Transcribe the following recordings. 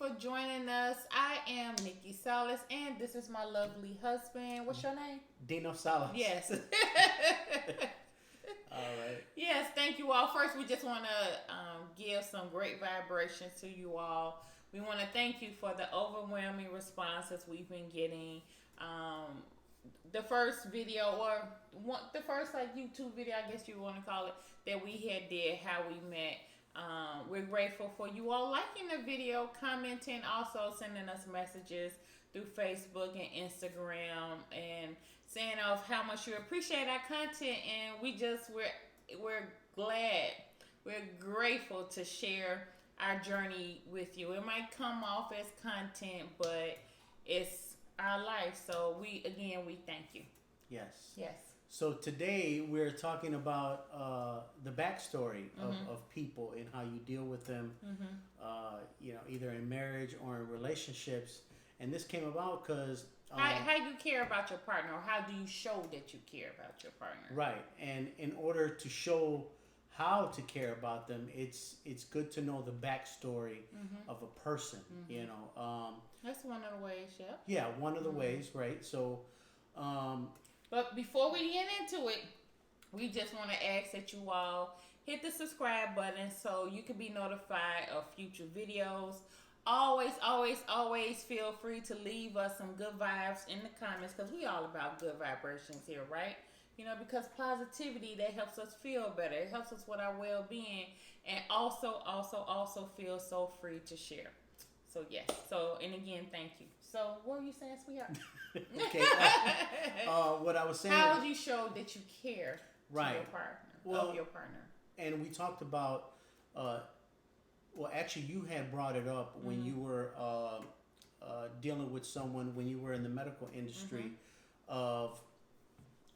for joining us. I am Nikki Salas, and this is my lovely husband. What's your name? Dino Salas. Yes. All right. Yes, thank you all. First, we just want to give some great vibrations to you all. We want to thank you for the overwhelming responses we've been getting. The first video, or the first like YouTube video, I guess you want to call it, that we had did how we met. We're grateful for you all liking the video, commenting, also sending us messages through Facebook and Instagram, and saying of how much you appreciate our content. And we're glad, we're grateful to share our journey with you. It might come off as content, but it's our life. So we thank you. Yes. Yes. So today we're talking about the backstory of people and how you deal with them, either in marriage or in relationships. And this came about because how you care about your partner, or how do you show that you care about your partner? Right. And in order to show how to care about them, it's good to know the backstory of a person. That's one of the ways. Yeah, one of the ways, right? So. But before we get into it, we just want to ask that you all hit the subscribe button so you can be notified of future videos. Always, always, always feel free to leave us some good vibes in the comments, because we all about good vibrations here, right? Because positivity, that helps us feel better. It helps us with our well-being, and also feel so free to share. So yes. So, and again, thank you. So what were you saying, sweetheart? Okay. What I was saying. How would you show that you care right. to your partner, of your partner? And we talked about. Actually, you had brought it up when you were dealing with someone when you were in the medical industry, of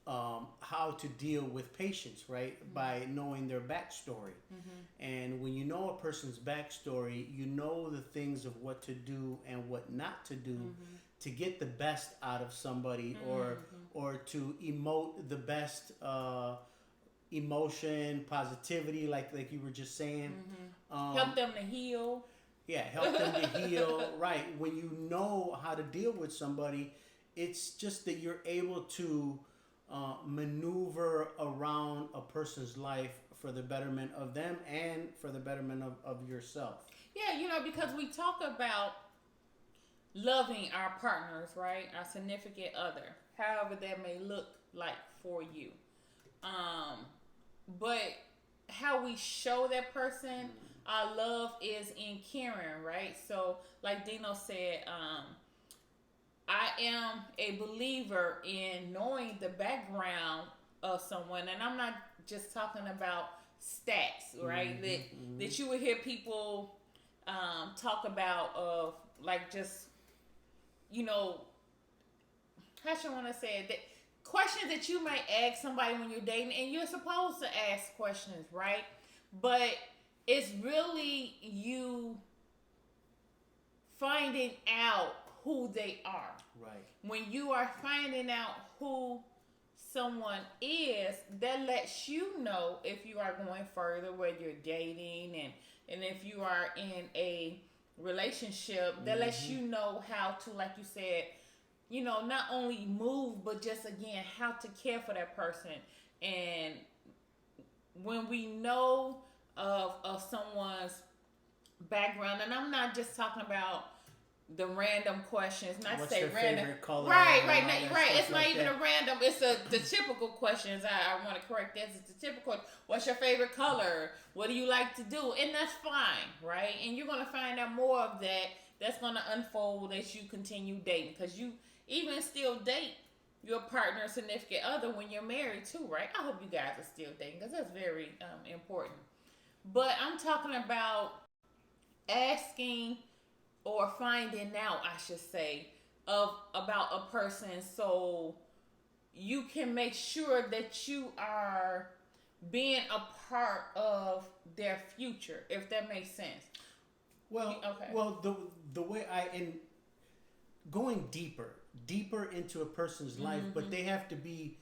how to deal with patients, right? By knowing their backstory. And when you know a person's backstory, you know the things of what to do and what not to do to get the best out of somebody, or to emote the best emotion, positivity, like you were just saying. Help them to heal. Yeah, help them to heal. Right. When you know how to deal with somebody, it's just that you're able to maneuver around a person's life for the betterment of them and for the betterment of yourself. Yeah, because we talk about loving our partners, right? Our significant other, however that may look like for you. But how we show that person our love is in caring, right? So like Dino said, I am a believer in knowing the background of someone, and I'm not just talking about stats, right? That you would hear people talk about, of like just, how should I want to say it? That questions that you might ask somebody when you're dating, and you're supposed to ask questions, right? But it's really you finding out who they are. Right. When you are finding out who someone is, that lets you know if you are going further, where you're dating, and if you are in a relationship, that lets you know how to, like you said, not only move, but just again how to care for that person. And when we know of someone's background, and I'm not just talking about the random questions, not What's say your random, favorite color, right, stuff It's not like even that. a random. It's the typical questions. I want to correct that. It's the typical. What's your favorite color? What do you like to do? And that's fine, right? And you're gonna find out more of that. That's gonna unfold as you continue dating, because you even still date your partner, significant other, when you're married too, right? I hope you guys are still dating, because that's very important. But I'm talking about asking, or finding out, I should say, about a person, so you can make sure that you are being a part of their future, if that makes sense. Well, okay. Well, the way going deeper into a person's life, but they have to be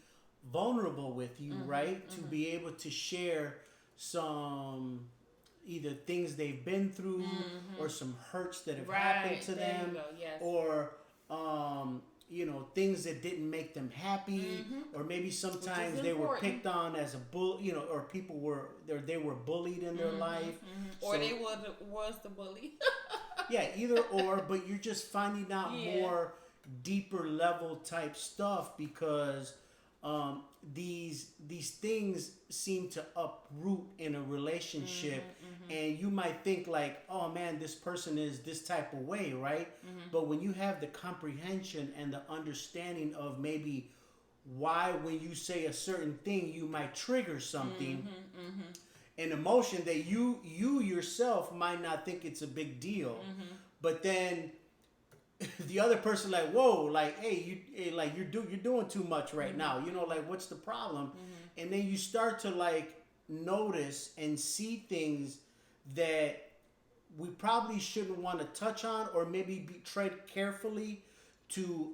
vulnerable with you, right? To be able to share some either things they've been through or some hurts that have Right. happened to There you them, go. Yes. or things that didn't make them happy, or maybe sometimes they were important. picked on as a bull, or people were they were bullied in their life, Or So- they was the bully. yeah, either or, but you're just finding out Yeah. more deeper level type stuff because these things seem to uproot in a relationship, and you might think like, oh man, this person is this type of way, right? But when you have the comprehension and the understanding of maybe why when you say a certain thing you might trigger something, an emotion that you yourself might not think it's a big deal, but then the other person like, whoa, like, hey, like you're doing too much right now, like what's the problem? And then you start to like notice and see things that we probably shouldn't want to touch on, or maybe tread carefully to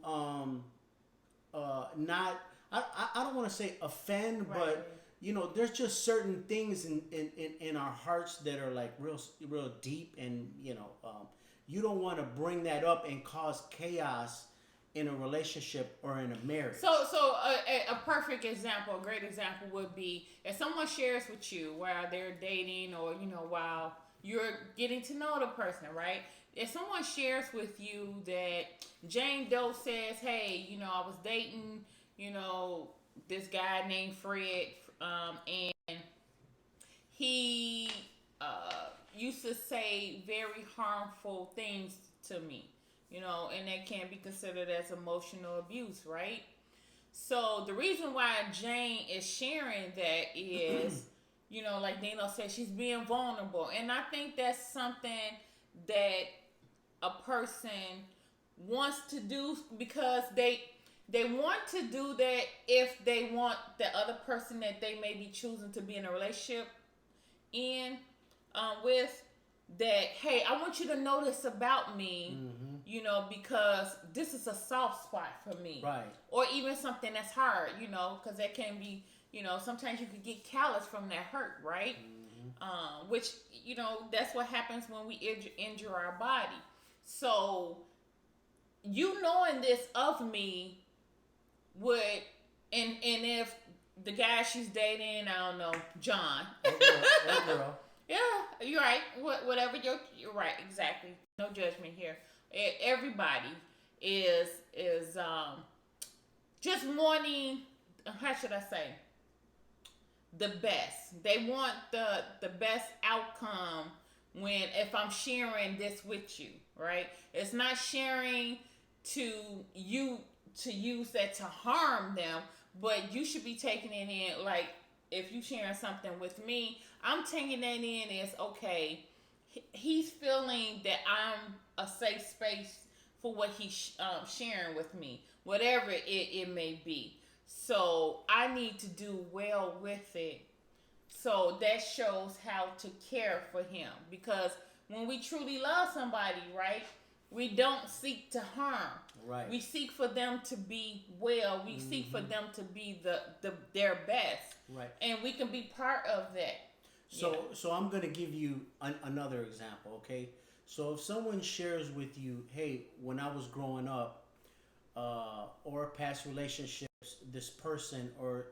not, I don't want to say offend, Right. but there's just certain things in our hearts that are like real deep, and you don't want to bring that up and cause chaos in a relationship or in a marriage. So a perfect example, a great example would be if someone shares with you while they're dating, or while you're getting to know the person, right? If someone shares with you that Jane Doe says, hey, I was dating, this guy named Fred, and he used to say very harmful things to me, and that can be considered as emotional abuse, right? So the reason why Jane is sharing that is, like Dino said, she's being vulnerable. And I think that's something that a person wants to do because they want to do that if they want the other person that they may be choosing to be in a relationship with, that, hey, I want you to know this about me, because this is a soft spot for me. Right. Or even something that's hard, because that can be, sometimes you could get callous from that hurt, right? Which, that's what happens when we injure our body. So, knowing this of me would, and if the guy she's dating, I don't know, John. Or girl. Yeah, you're right. Whatever you're right, exactly. No judgment here. Everybody is just wanting, how should I say, the best. They want the best outcome if I'm sharing this with you, right? It's not sharing to use that to harm them, but you should be taking it in like, if you sharing something with me, I'm taking that in as, okay, he's feeling that I'm a safe space for what he's sharing with me, whatever it may be. So I need to do well with it. So that shows how to care for him. Because when we truly love somebody, right, we don't seek to harm. Right. We seek for them to be well. We seek for them to be their best. Right. And we can be part of that. So I'm going to give you another example, okay? So if someone shares with you, hey, when I was growing up, or past relationships, this person or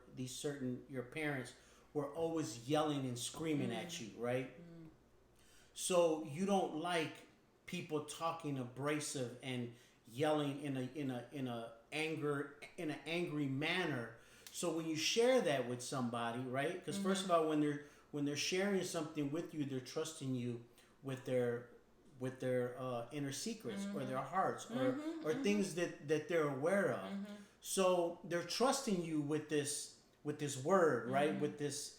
your parents were always yelling and screaming at you, right? So you don't like people talking abrasive and yelling in an angry manner. So when you share that with somebody, right? Because first of all, when they're sharing something with you, they're trusting you with their inner secrets or their hearts or things that they're aware of. So they're trusting you with this word, right? With this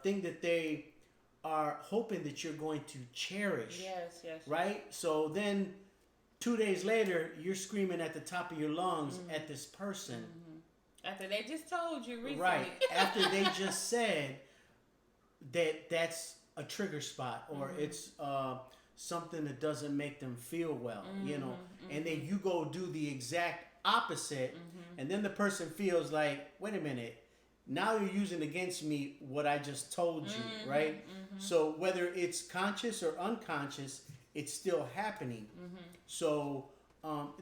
thing that they are hoping that you're going to cherish. Yes. Right? So then 2 days later, you're screaming at the top of your lungs at this person. After they just told you recently. Right. After they just said that's a trigger spot, or it's something that doesn't make them feel well, and then you go do the exact opposite, and then the person feels like, wait a minute, now you're using against me what I just told you, right? So whether it's conscious or unconscious, it's still happening. So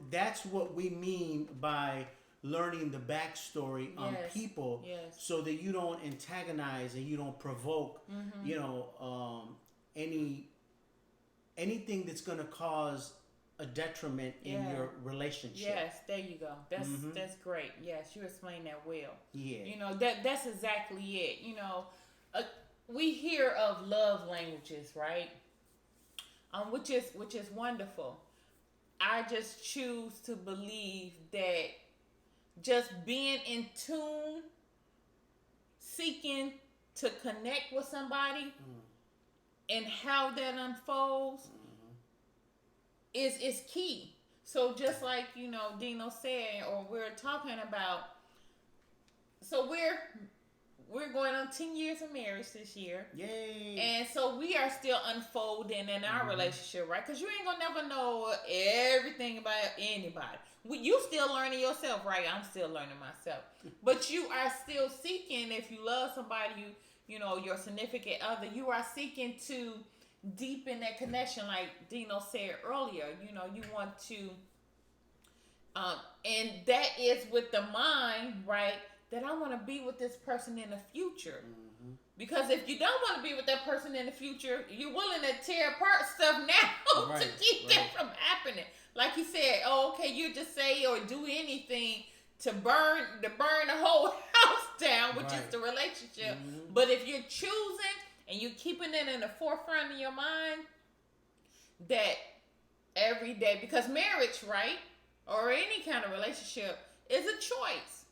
that's what we mean by learning the backstory on Yes. people, Yes. so that you don't antagonize and you don't provoke, anything that's going to cause a detriment in Yeah. your relationship. Yes, there you go. That's great. Yes, you explained that well. Yeah. You know, that's exactly it. You know, we hear of love languages, right? Which is wonderful. I just choose to believe that just being in tune, seeking to connect with somebody, and how that unfolds is key. So just like, you know, Dino said, or we're talking about, so we're going on 10 years of marriage this year. Yay. And so we are still unfolding in our relationship, right? Because you ain't gonna never know everything about anybody. You still learning yourself, right? I'm still learning myself. But you are still seeking, if you love somebody, you know, your significant other, you are seeking to deepen that connection, like Dino said earlier. You know, you want to, and that is with the mind, right? That I want to be with this person in the future. Because if you don't want to be with that person in the future, you're willing to tear apart stuff now to keep that from happening. Like you said, okay, you just say or do anything to burn the whole house down, which is the relationship. But if you're choosing and you're keeping it in the forefront of your mind, that every day, because marriage, right, or any kind of relationship, is a choice.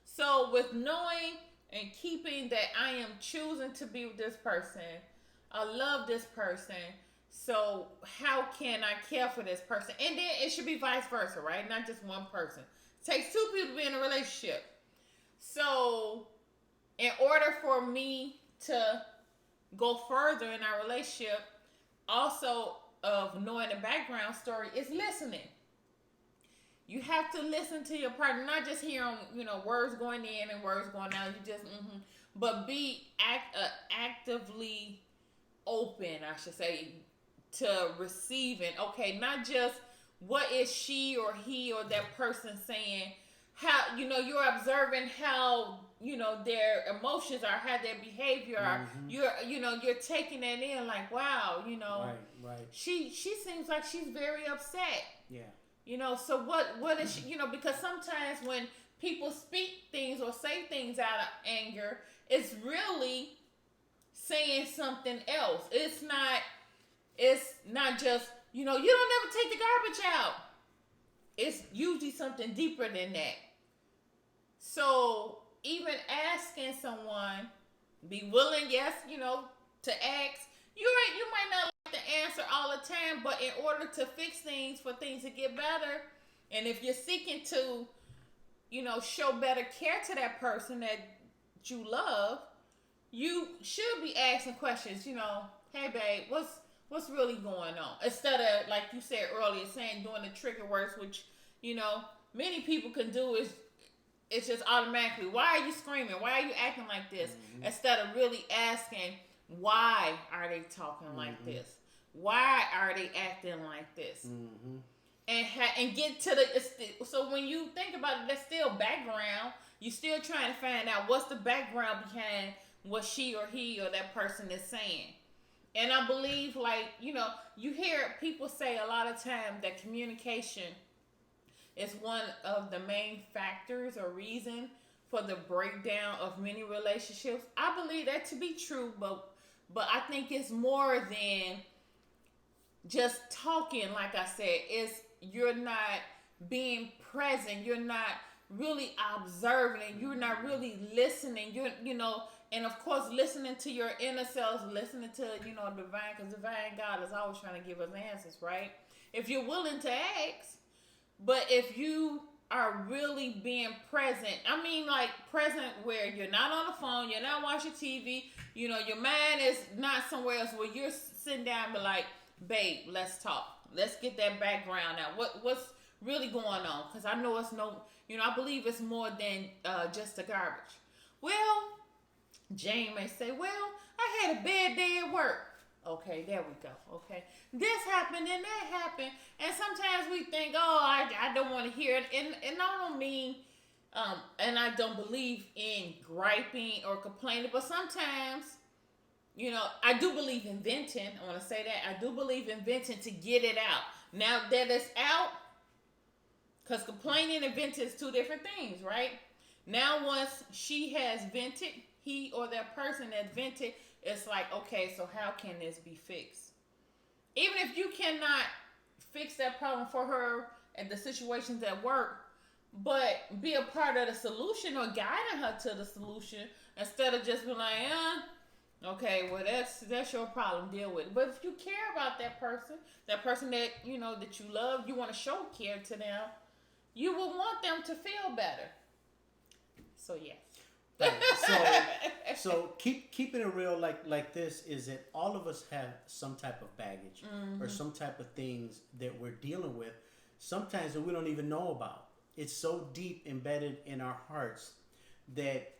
So with knowing and keeping that I am choosing to be with this person, I love this person, so how can I care for this person? And then it should be vice versa, right? Not just one person. It takes two people to be in a relationship. So in order for me to go further in our relationship, also of knowing the background story, is listening. You have to listen to your partner, not just hear on, you know, words going in and words going out. You just, but be actively open, I should say, to receiving. Okay, not just what is she or he or that person saying. How, you know, you're observing how, you know, their emotions are, how their behavior are. You're taking that in like, wow, you know, right. She seems like she's very upset. Yeah. You know, so what is she, you know, because sometimes when people speak things or say things out of anger, it's really saying something else. It's not just, you know, you don't ever take the garbage out. It's usually something deeper than that. So even asking someone, be willing, yes, you know, to ask. You might not like the answer all the time, but in order to fix things, for things to get better, and if you're seeking to, you know, show better care to that person that you love, you should be asking questions. You know, hey babe, what's really going on? Instead of, like you said earlier, doing the trigger words, which, you know, many people can do, is it's just automatically, why are you screaming? Why are you acting like this? Instead of really asking, why are they talking like this? Why are they acting like this? And get to the, so when you think about it, that's still background. You're still trying to find out what's the background behind what she or he or that person is saying. And I believe, like, you know, you hear people say a lot of time that communication is one of the main factors or reason for the breakdown of many relationships. I believe that to be true, but I think it's more than just talking. Like I said, you're not being present. You're not really observing. You're not really listening. You know, and of course, listening to your inner selves, listening to, you know, divine, because divine God is always trying to give us answers, right? If you're willing to ask, but if you are really being present, I mean, like present where you're not on the phone, you're not watching TV, you know, your mind is not somewhere else, where you're sitting down and be like, babe, let's talk. Let's get that background out. What's really going on? Because I know it's no, you know, I believe it's more than just the garbage. Well, Jane may say, well, I had a bad day at work. Okay, there we go. Okay, this happened and that happened, and sometimes we think, oh, I don't want to hear it, and I don't mean, and I don't believe in griping or complaining, but sometimes, I do believe in venting. I want to say that I do believe in venting to get it out. Now that it's out, because complaining and venting is two different things, right? Now once she has vented, he or that person that vented, it's like, okay, so how can this be fixed? Even if you cannot fix that problem for her and the situations at work, but be a part of the solution or guiding her to the solution instead of just being like, okay, well that's your problem, deal with it. But if you care about that person that that you love, you want to show care to them, you will want them to feel better. So yeah. Right. So keeping it real like this is that all of us have some type of baggage or some type of things that we're dealing with, sometimes that we don't even know about. It's so deep embedded in our hearts that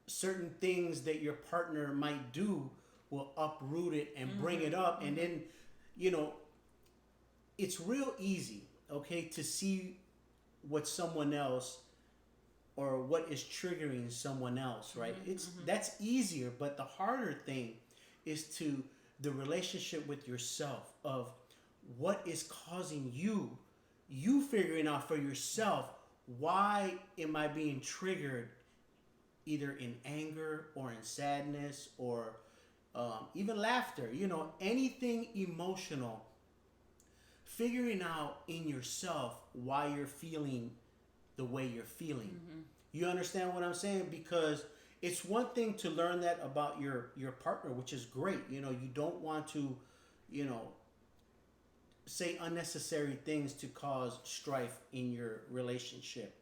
certain things that your partner might do will uproot it and bring it up, and then it's real easy, okay, to see what someone else or what is triggering someone else, right? That's easier, but the harder thing is to the relationship with yourself of what is causing you figuring out for yourself, why am I being triggered either in anger or in sadness or even laughter, anything emotional, figuring out in yourself why you're feeling the way you're feeling. You understand what I'm saying? Because it's one thing to learn that about your partner, which is great. You don't want to, say unnecessary things to cause strife in your relationship.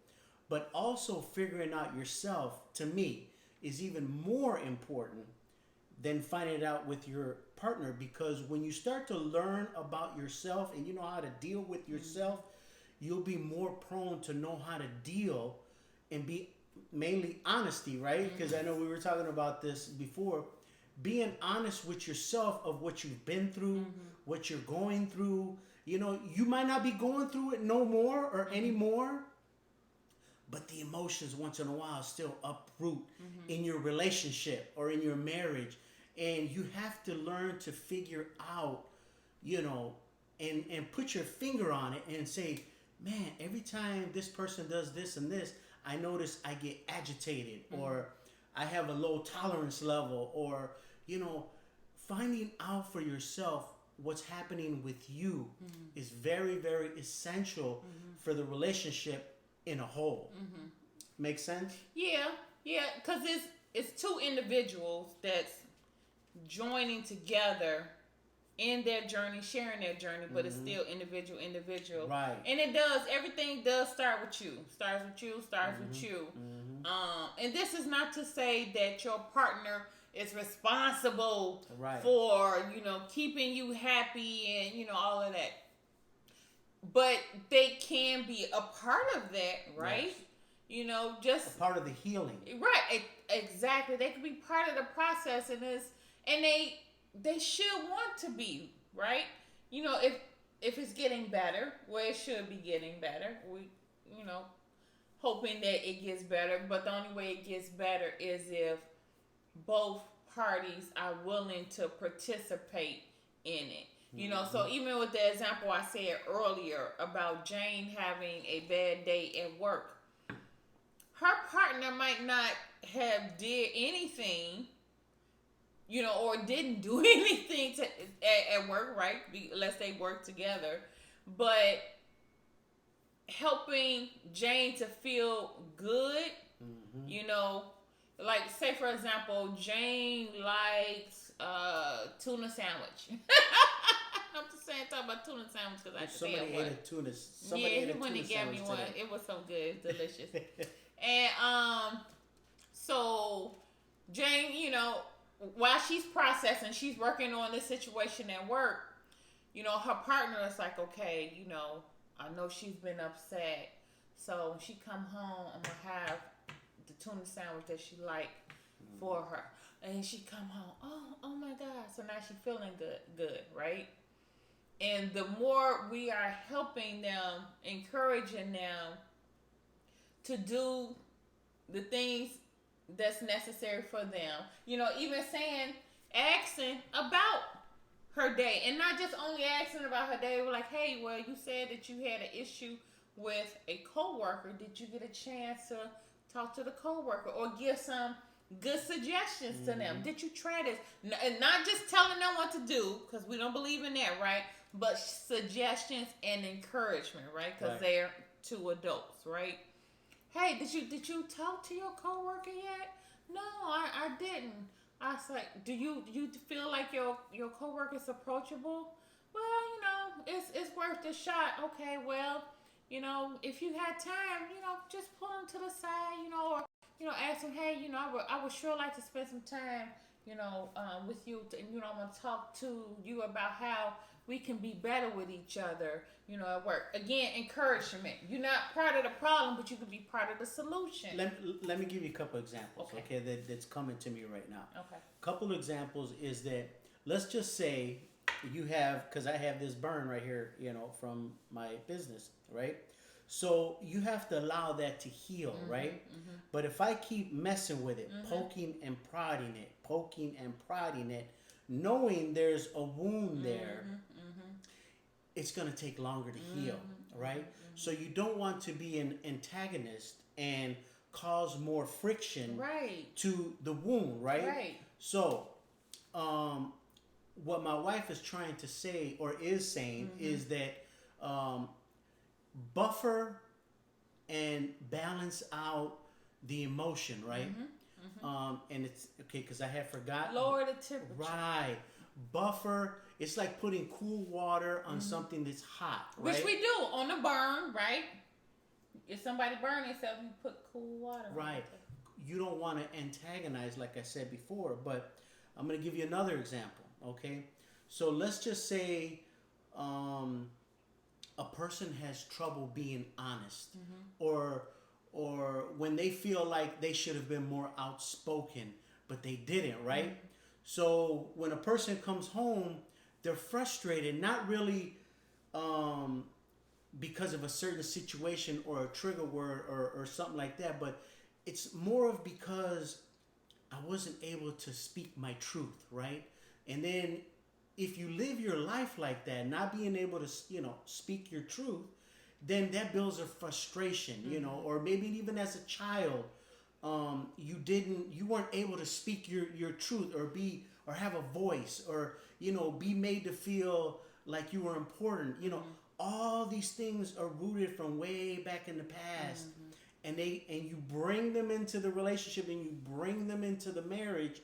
But also figuring out yourself, to me, is even more important than finding it out with your partner, because when you start to learn about yourself and you know how to deal with yourself, you'll be more prone to know how to deal and be mainly honesty, right? Because I know we were talking about this before. Being honest with yourself of what you've been through, what you're going through. You might not be going through it no more or anymore, but the emotions once in a while still uproot in your relationship or in your marriage. And you have to learn to figure out, and put your finger on it and say, man, every time this person does this and this, I notice I get agitated or I have a low tolerance level, or, finding out for yourself what's happening with you is very, very essential for the relationship in a whole. Make sense? Yeah, because it's two individuals that's joining together in their journey, sharing their journey, but it's still individual. Right. And everything does start with you. Starts with you. And this is not to say that your partner is responsible for, keeping you happy and, all of that. But they can be a part of that, right? Yes. Just a part of the healing. Right. Exactly. They can be part of the process, and they should want to be, right? If it's getting better, well, it should be getting better. We, hoping that it gets better, but the only way it gets better is if both parties are willing to participate in it. So even with the example I said earlier about Jane having a bad day at work, her partner might not have did anything, or didn't do anything at work, right? Unless they work together. But helping Jane to feel good, like say for example, Jane likes tuna sandwich. I'm just saying, talk about tuna sandwich because I somebody ate a tuna. He went and got me one. Today. It was so good, delicious. And so Jane, while she's processing, she's working on this situation at work. Her partner is like, okay, I know she's been upset. So when she come home, I'm gonna have the tuna sandwich that she liked for her. And she come home, oh my God. So now she feeling good, right? And the more we are helping them, encouraging them to do the things that's necessary for them, even asking about her day, and not just only asking about her day. We're like, hey, well, you said that you had an issue with a coworker. Did you get a chance to talk to the coworker or give some good suggestions to them? Did you try this? And not just telling them what to do, because we don't believe in that, right? But suggestions and encouragement, right? Because they're two adults, right? Hey, did you talk to your coworker yet? No, I didn't. I was like, do you feel like your coworker's approachable? Well, it's worth a shot. Okay, well, if you had time, just pull them to the side, or ask them, hey, I would sure like to spend some time, with you. I want to talk to you about how we can be better with each other, at work. Again, encouragement. You're not part of the problem, but you can be part of the solution. Let me give you a couple examples, okay, that's coming to me right now. Okay. A couple of examples is that, let's just say you have, because I have this burn right here, from my business, right? So you have to allow that to heal, right? But if I keep messing with it, poking and prodding it, knowing there's a wound there, it's going to take longer to heal, right? So you don't want to be an antagonist and cause more friction to the wound, right? So what my wife is trying to say, or is saying, is that buffer and balance out the emotion, right? And it's okay because I had forgotten. Lower the temperature. Right. Buffer. It's like putting cool water on something that's hot, right? Which we do on the burn, right? If somebody burn themselves, you put cool water. Right. You don't want to antagonize, like I said before, but I'm going to give you another example, okay? So let's just say a person has trouble being honest, or when they feel like they should have been more outspoken, but they didn't, right? So when a person comes home, they're frustrated, not really because of a certain situation or a trigger word or something like that, but it's more of because I wasn't able to speak my truth, right? And then if you live your life like that, not being able to, speak your truth, then that builds a frustration, or maybe even as a child, you weren't able to speak your truth or have a voice, or, be made to feel like you were important. All these things are rooted from way back in the past. And you bring them into the relationship, and you bring them into the marriage.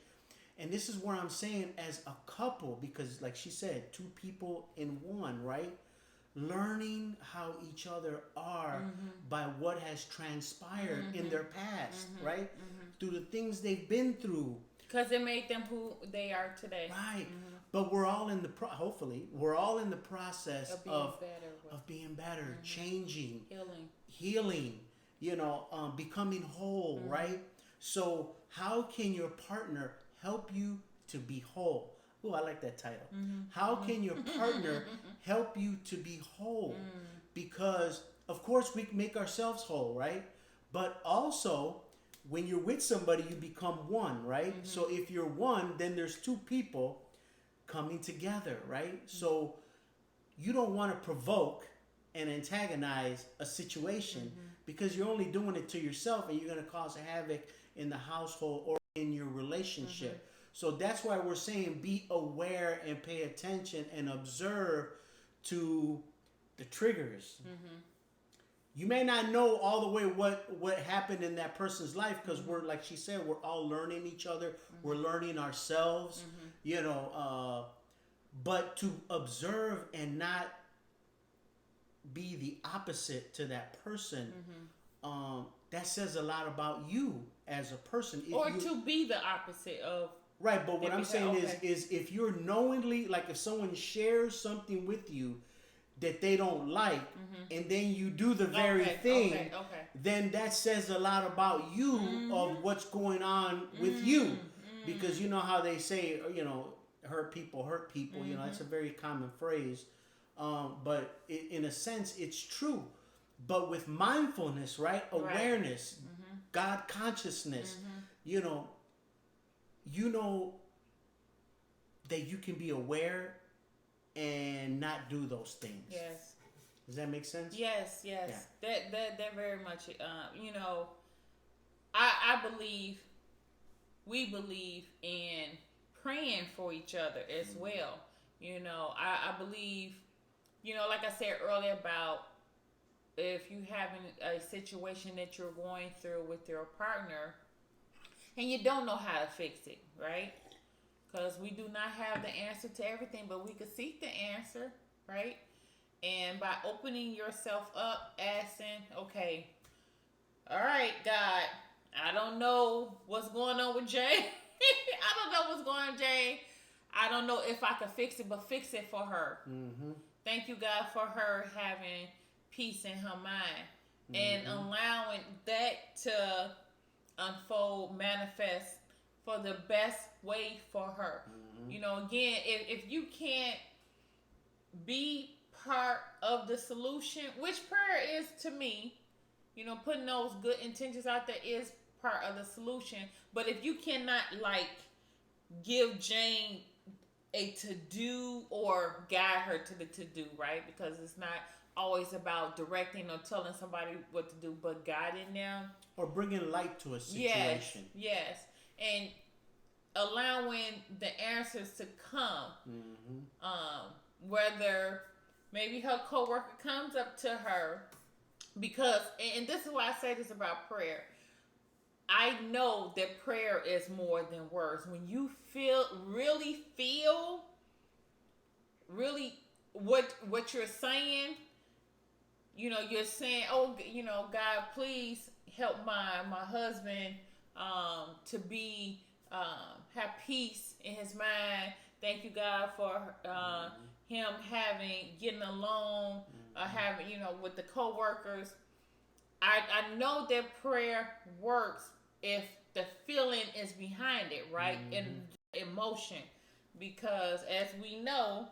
And this is where I'm saying, as a couple, because like she said, two people in one, right? Learning how each other are by what has transpired in their past, right? Through the things they've been through. Because it made them who they are today. Right. But we're all in hopefully, we're all in the process of being better, changing, healing, becoming whole, right? So how can your partner help you to be whole? Oh, I like that title. How can your partner help you to be whole? Because, of course, we can make ourselves whole, right? But also, when you're with somebody, you become one, right? So if you're one, then there's two people coming together, right? So you don't want to provoke and antagonize a situation because you're only doing it to yourself, and you're going to cause havoc in the household or in your relationship. So that's why we're saying be aware and pay attention and observe to the triggers. You may not know all the way what happened in that person's life, because we're, like she said, we're all learning each other. We're learning ourselves, but to observe and not be the opposite to that person, that says a lot about you as a person. Or to be the opposite of. Right, but what I'm saying is if you're knowingly, like if someone shares something with you that they don't like, and then you do the very thing, then that says a lot about you of what's going on with you. Because you know how they say, you know, hurt people, you know, that's a very common phrase. But in a sense, it's true. But with mindfulness, right? Awareness, God consciousness, you know that you can be aware and not do those things. Yes. Does that make sense? Yes. Yeah. That very much. You know, I believe we believe in praying for each other as well. You know, I believe, you know, like I said earlier about if you having a situation that you're going through with your partner and you don't know how to fix it, right? Because we do not have the answer to everything, but we could seek the answer, right? And by opening yourself up, asking, okay, all right, God, I don't know what's going on with Jay. I don't know what's going on, Jay. I don't know if I can fix it, but fix it for her. Thank you, God, for her having peace in her mind and allowing that to unfold, manifest for the best way for her. You know, again, if you can't be part of the solution, which prayer is to me, you know, putting those good intentions out there is part of the solution. But if you cannot, like, give Jane a to-do or guide her to the to-do, right? Because it's not always about directing or telling somebody what to do, but guiding them. Or bringing light to a situation. Yes. And allowing the answers to come. Whether maybe her coworker comes up to her because, and this is why I say this about prayer. I know that prayer is more than words. When you really feel what you're saying, you know, you're saying, oh, you know, God, please help my husband to be have peace in his mind. Thank you, God, for him getting along, having, you know, with the coworkers. I know that prayer works if the feeling is behind it, right? And emotion, because as we know,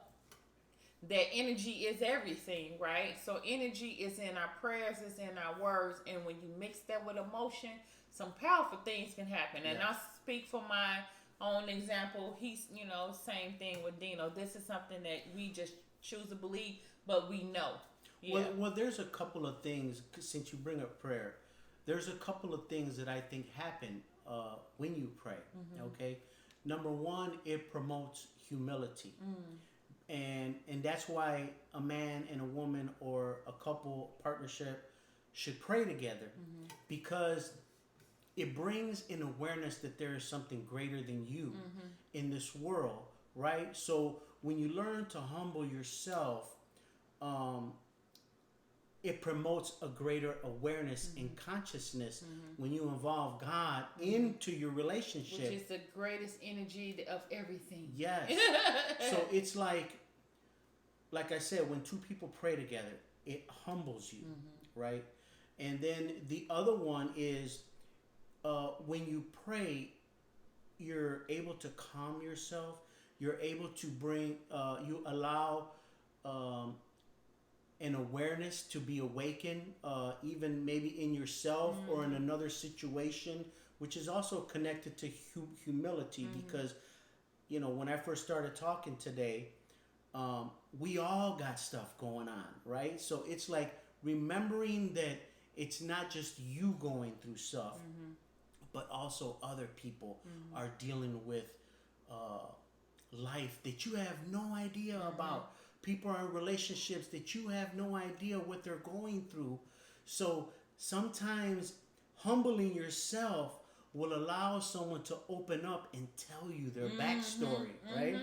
that energy is everything, right? So energy is in our prayers, is in our words, and when you mix that with emotion, some powerful things can happen. And I'll speak for my own example. He's, you know, same thing with Dino. This is something that we just choose to believe, but we know. Yeah. Well, there's a couple of things, since you bring up prayer, there's a couple of things that I think happen when you pray, okay? Number one, it promotes humility. And that's why a man and a woman or a couple partnership should pray together, because it brings an awareness that there is something greater than you in this world, right? So when you learn to humble yourself, it promotes a greater awareness and consciousness when you involve God into your relationship. Which is the greatest energy of everything. Yes. So it's like I said, when two people pray together, it humbles you, right? And then the other one is when you pray, you're able to calm yourself. You're able to bring, you allow an awareness to be awakened, even maybe in yourself or in another situation, which is also connected to humility. Because, you know, when I first started talking today, we all got stuff going on, right? So it's like remembering that it's not just you going through stuff, but also other people are dealing with life that you have no idea about. People are in relationships that you have no idea what they're going through. So sometimes humbling yourself will allow someone to open up and tell you their backstory, right?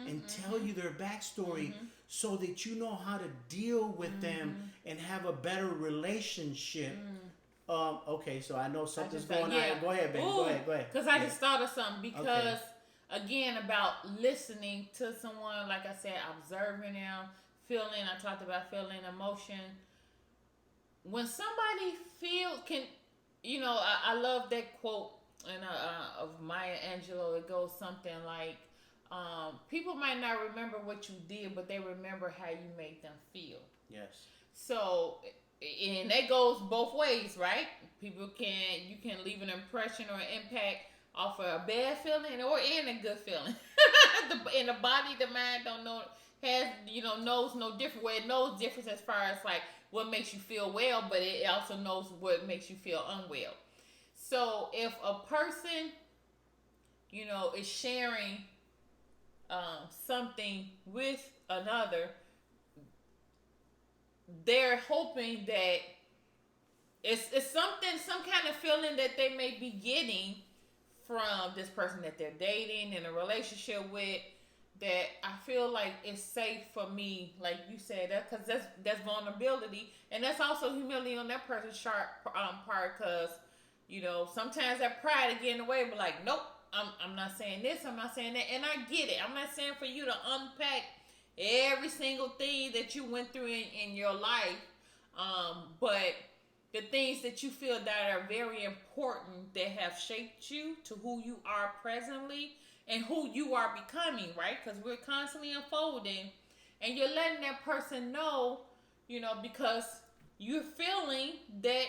And tell you their backstory so that you know how to deal with them and have a better relationship. Okay, so I know something's going on. Go ahead, baby. Go ahead. Because I just thought of something. Because, again, about listening to someone, like I said, observing them, feeling. I talked about feeling, emotion. When somebody I love that quote of Maya Angelou. It goes something like, people might not remember what you did, but they remember how you made them feel. Yes. So, and that goes both ways, right? You can leave an impression or an impact off of a bad feeling or in a good feeling. And the body, the mind knows no different. Well, it knows difference as far as like what makes you feel well, but it also knows what makes you feel unwell. So if a person, is sharing something with another, they're hoping that it's some kind of feeling that they may be getting from this person that they're dating in a relationship with, that I feel like it's safe for me, like you said, because that's vulnerability, and that's also humility on that person's part, because sometimes that pride will get in the way, but like, nope, I'm not saying this, I'm not saying that, and I get it. I'm not saying for you to unpack every single thing that you went through in your life, but the things that you feel that are very important, that have shaped you to who you are presently and who you are becoming, right? Because we're constantly unfolding, and you're letting that person know, because you're feeling that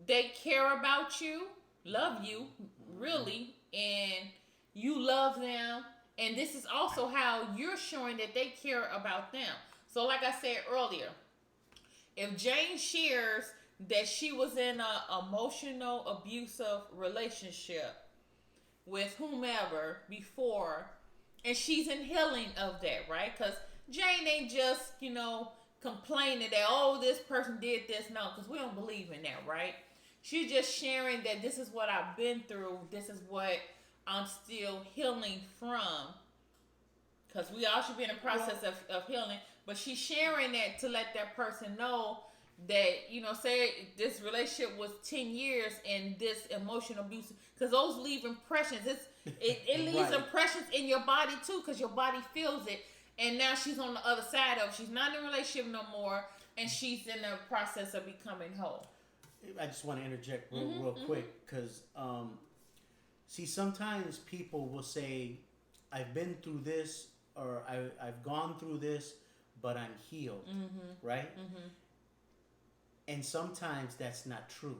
they care about you, love you, really, and you love them. And this is also how you're showing that they care about them. So like I said earlier, if Jane shares that she was in an emotional, abusive relationship with whomever before, and she's in healing of that, right? Because Jane ain't just, complaining that, oh, this person did this. No, because we don't believe in that, right? She's just sharing that this is what I've been through. This is what I'm still healing from. Because we all should be in the process of healing. But she's sharing that to let that person know that, say this relationship was 10 years and this emotional abuse. Because those leave impressions. It leaves right. impressions in your body too, because your body feels it. And now she's on the other side of it. She's not in a relationship no more. And she's in the process of becoming whole. I just want to interject real quick, because see, sometimes people will say, I've been through this, or I've gone through this, but I'm healed, right? And sometimes that's not true.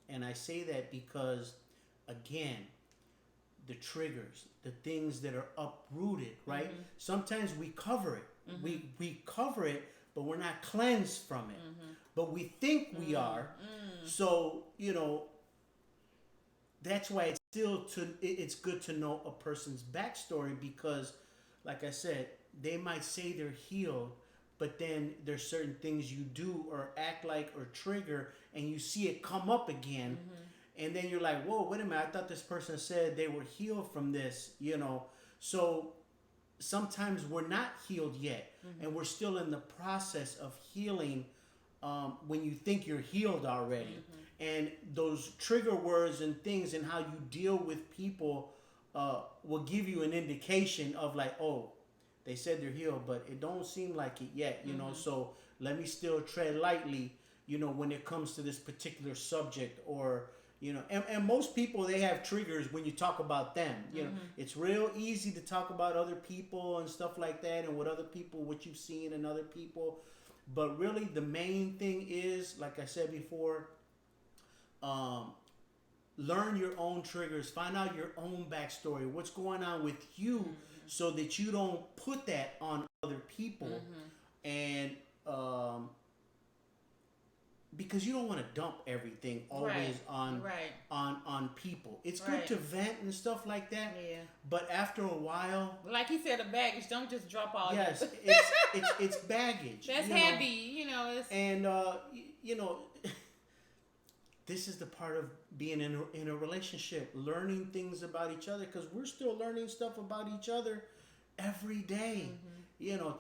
And I say that because, again, the triggers, the things that are uprooted, right? Sometimes we cover it. We cover it, but we're not cleansed from it. But we think we are. So, that's why it's good to know a person's backstory, because, like I said, they might say they're healed, but then there's certain things you do or act like or trigger, and you see it come up again, and then you're like, whoa, wait a minute, I thought this person said they were healed from this, So sometimes we're not healed yet, and we're still in the process of healing. When you think you're healed already, and those trigger words and things and how you deal with people will give you an indication of like, oh, they said they're healed, but it don't seem like it yet, so let me still tread lightly, when it comes to this particular subject, or, and most people, they have triggers when you talk about them. It's real easy to talk about other people and stuff like that, and what you've seen in other people. But really, the main thing is, like I said before, learn your own triggers, find out your own backstory, what's going on with you, so that you don't put that on other people, and because you don't want to dump everything always on people. It's good to vent and stuff like that. Yeah. But after a while, like he said, the baggage, don't just drop all. Yes, it's baggage. That's heavy, And this is the part of being in a relationship, learning things about each other, because we're still learning stuff about each other every day.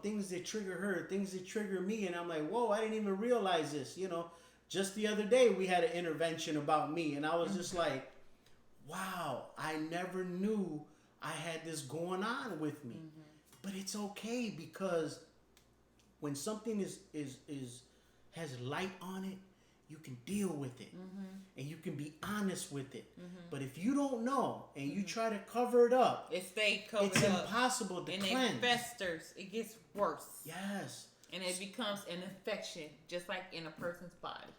Things that trigger her, things that trigger me, and I'm like, whoa, I didn't even realize this. Just the other day we had an intervention about me, and I was just like, wow, I never knew I had this going on with me. But it's okay, because when something is has light on it, you can deal with it, and you can be honest with it. But if you don't know and you try to cover it up, it stays covered it's up. impossible to and cleanse. it festers. It gets worse. Yes. And it becomes an infection, just like in a person's body.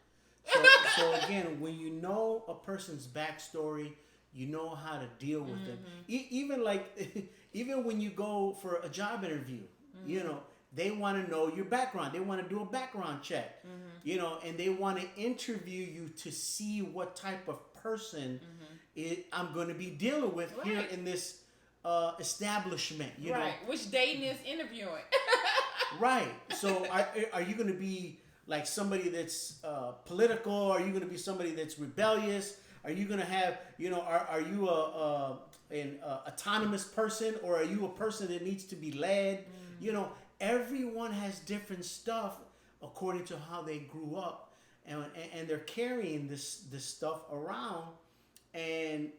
So again, when you know a person's backstory, you know how to deal with them. Even like, even when you go for a job interview, you know, they want to know your background. They want to do a background check, you know, and they want to interview you to see what type of person I'm going to be dealing with here in this establishment. You know, which Dayton is interviewing. Right. So are you going to be like somebody that's political? Are you going to be somebody that's rebellious? Are you going to have, you know, are you an autonomous person, or are you a person that needs to be led? You know, everyone has different stuff according to how they grew up, and they're carrying this stuff around, and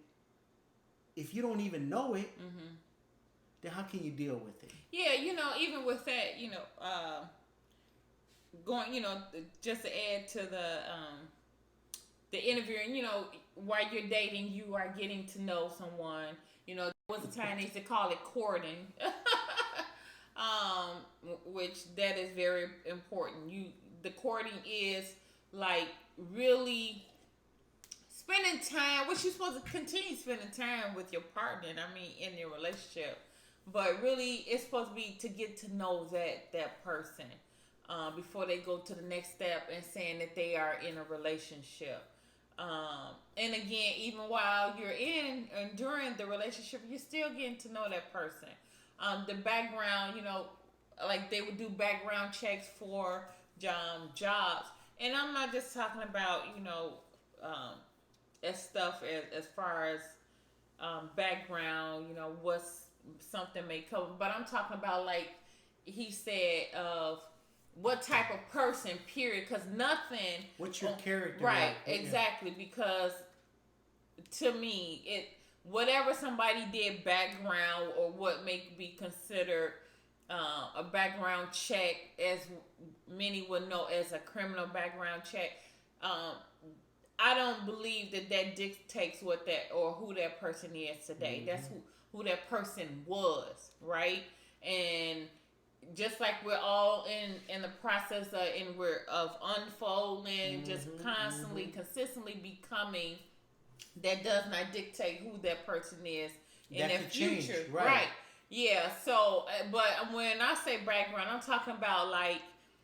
if you don't even know it, then how can you deal with it? Yeah, you know, even with that, you know, going, you know, just to add to the interviewing, you know, while you're dating, you are getting to know someone. You know, there was a time they used to call it courting, which that is very important. The courting is like really spending time, which you're supposed to continue spending time with your partner. I mean, in your relationship. But really, it's supposed to be to get to know that person before they go to the next step and saying that they are in a relationship. And again, even while you're in and during the relationship, you're still getting to know that person. The background, you know, like they would do background checks for jobs. And I'm not just talking about, you know, as far as background, you know, what's something may cover, but I'm talking about, like he said, of what type of person, period, because nothing, what's your character, right? Exactly. Because to me, whatever somebody did background, or what may be considered a background check, as many would know as a criminal background check, I don't believe that dictates what that, or who that person is today. That's who that person was, right? And just like we're all in the process of unfolding, just constantly, consistently becoming, that does not dictate who that person is in their future, change, right? Yeah. So, but when I say background, I'm talking about like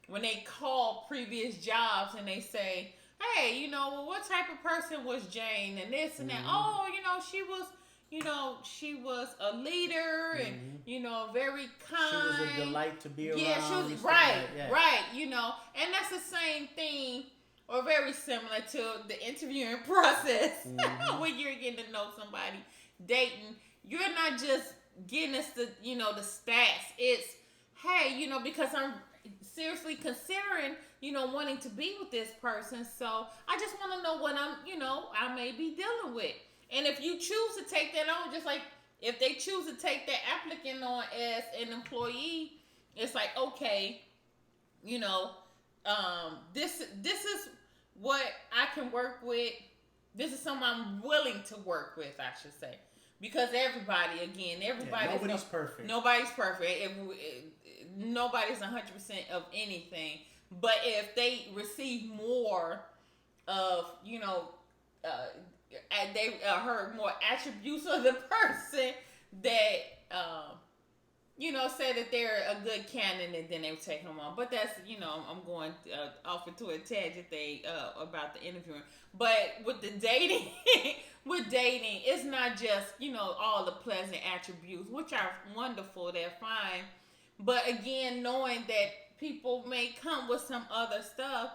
when they call previous jobs and they say, "Hey, you know, well, what type of person was Jane?" and this and that. Oh, you know, she was a leader and, you know, very kind. She was a delight to be around. Yeah, she was right, right. You know, and that's the same thing, or very similar to the interviewing process when you're getting to know somebody, dating. You're not just getting us the, you know, the stats. It's, hey, you know, because I'm seriously considering, you know, wanting to be with this person. So I just want to know what I may be dealing with. And if you choose to take that on, just like if they choose to take that applicant on as an employee, it's like, okay, you know, this is what I can work with. This is someone I'm willing to work with, I should say. Because nobody's perfect. Nobody's perfect. Nobody's 100% of anything. But if they receive more of, you know, they heard more attributes of the person that, you know, say that they're a good candidate, then they would take them on. But that's, you know, I'm going off into a tangent about the interviewing. But with the dating, it's not just, you know, all the pleasant attributes, which are wonderful, they're fine. But again, knowing that people may come with some other stuff,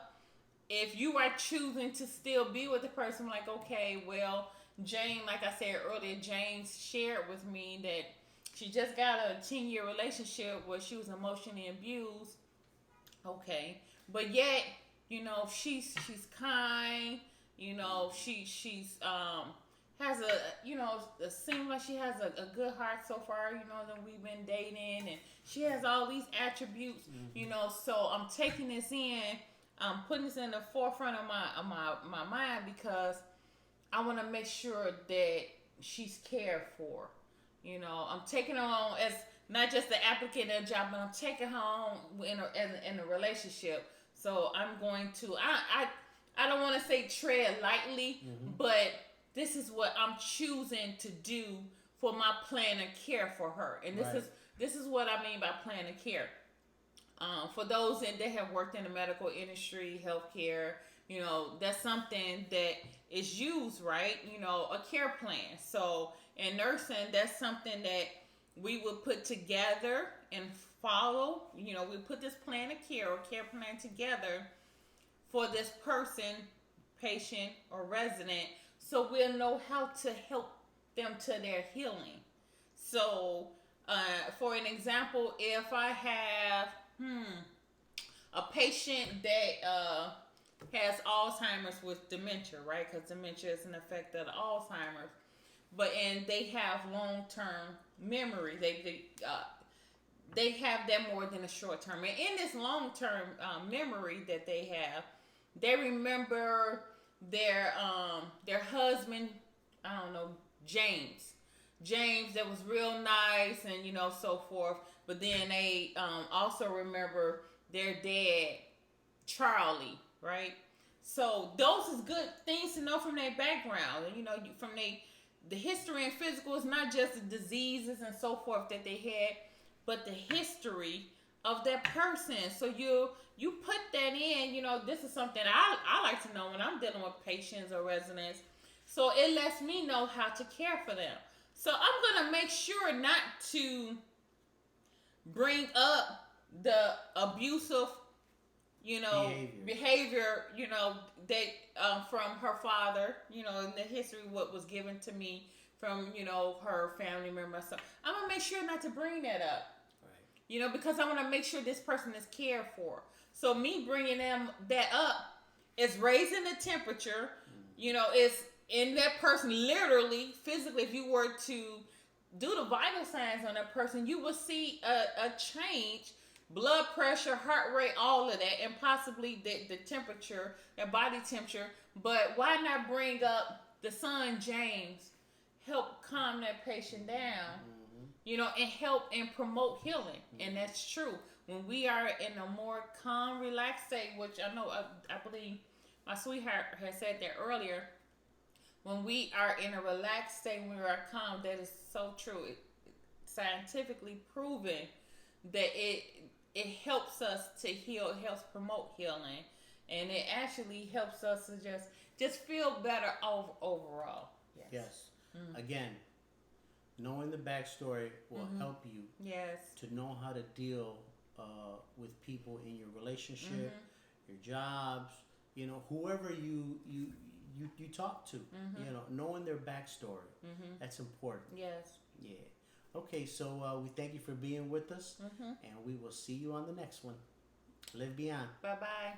if you are choosing to still be with the person, like, okay, well, Jane, like I said earlier, Jane shared with me that she just got a 10-year relationship where she was emotionally abused. Okay. But yet, you know, she's kind, you know, she's has it seems like she has a good heart so far, that we've been dating, and she has all these attributes, so I'm taking this in, I'm putting this in the forefront of my mind because I want to make sure that she's cared for. I'm taking her on as not just the applicant in a job, but I'm taking her on in a relationship. So I'm going to, I don't want to say tread lightly, but this is what I'm choosing to do for my plan of care for her. And this is what I mean by plan of care. For those that have worked in the medical industry, healthcare, that's something that is used, right? A care plan. So in nursing, that's something that we would put together and follow. We put this plan of care or care plan together for this person, patient, or resident, so we'll know how to help them to their healing. So, for an example, if I have a patient that has Alzheimer's with dementia, right? Because dementia is an effect of the Alzheimer's, and they have long-term memory. They have that more than a short term. And in this long-term memory that they have, they remember their husband, I don't know, James that was real nice, and so forth. But then they also remember their dad, Charlie, right? So those is good things to know from their background, and from the history and physical. Is not just the diseases and so forth that they had, but the history of that person. So you put that in. This is something I like to know when I'm dealing with patients or residents. So it lets me know how to care for them. So I'm gonna make sure not to bring up the abusive, behavior, that from her father, in the history what was given to me from, her family member. So I'm gonna make sure not to bring that up, right? Because I want to make sure this person is cared for. So me bringing that up is raising the temperature. It's in that person, literally, physically. If you were to do the vital signs on that person, you will see a change. Blood pressure, heart rate, all of that, and possibly the temperature, their body temperature. But why not bring up the son, James, help calm that patient down, and help and promote healing. And that's true. When we are in a more calm, relaxed state, which I know, I believe my sweetheart had said that earlier, when we are in a relaxed state, when we are calm, that is so true. Scientifically proven that it helps us to heal, it helps promote healing, and it actually helps us to just feel better overall. Yes. Again, knowing the backstory will help you to know how to deal with people in your relationship, your jobs, whoever you talk to, knowing their backstory. That's important. Yes. Yeah. Okay, so we thank you for being with us, and we will see you on the next one. Live Beyond. Bye-bye.